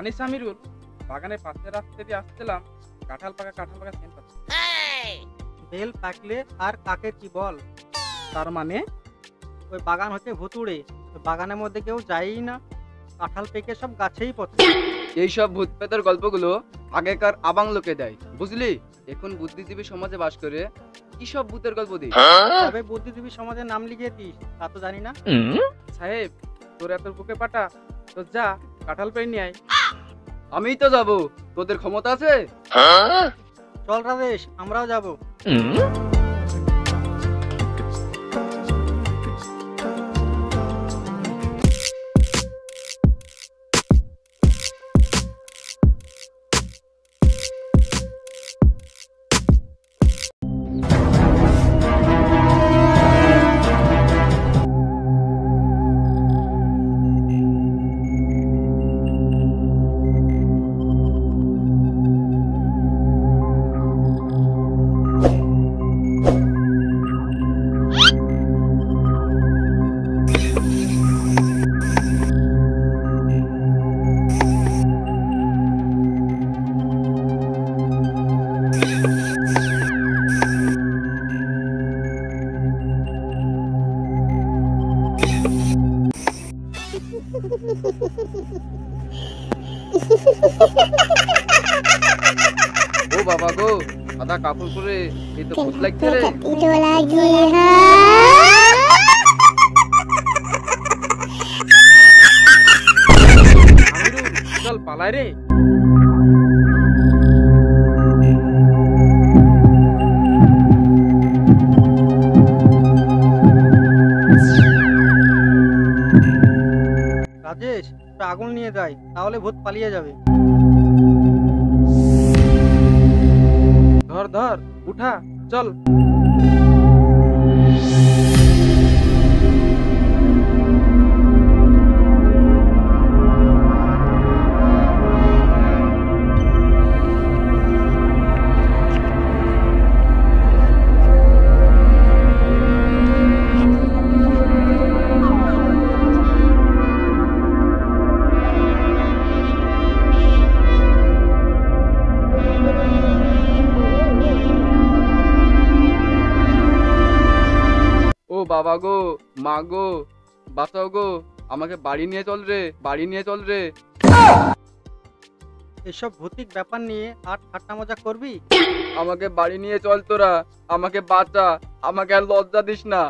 জানিস আমিরুল, বাগানের পাশের রাস্তা দিয়ে আসছিলাম, কাঁঠাল পাকা সেন্ট পাচ্ছি। বেল পাকলে আর কাকে কি বল? তার মানে ওই বাগান হচ্ছে ভুতুড়ে, ওই বাগানের মধ্যে কেউ যায়ই না, কাঁঠাল পেকে সব গাছেই পড়ে। এইসব ভূত প্রেতের গল্পগুলো আগেকার আবাং লোকে দেয়, বুঝলি? এখন বুদ্ধিজীবী সমাজে বাস করে কি সব ভূতের গল্প দিই। তবে বুদ্ধিজীবী সমাজের নাম লিখিয়ে দিস তা তো জানি না। সাহেব, তোর এত বুকে পাটা, তো যা কাঁঠাল পেয়ে নিয়ে আয়। আমিই তো যাব, তোদের ক্ষমতা আছে? চল রাজেশ, আমরাও যাব। ও বাবা গো, সাদা কাপড় পরে এই তো ভূত লাগছে রে। আমিরুল, চল পালাই রে। রাজেশ, একটু আগুন নিয়ে যাই, তাহলে ভূত পালিয়ে যাবে। ধর ধর, উঠা, চল। ও বাবা গো, মা গো, বাঁচাও গো, আমাকে বাড়ি নিয়ে চল রে, বাড়ি নিয়ে চল রে। এসব ভৌতিক ব্যাপার নিয়ে আর ঠাট্টা মজা করবি? আমাকে বাড়ি নিয়ে চল তোরা, আমাকে বাঁচা, আমাকে আর লজ্জা দিস না।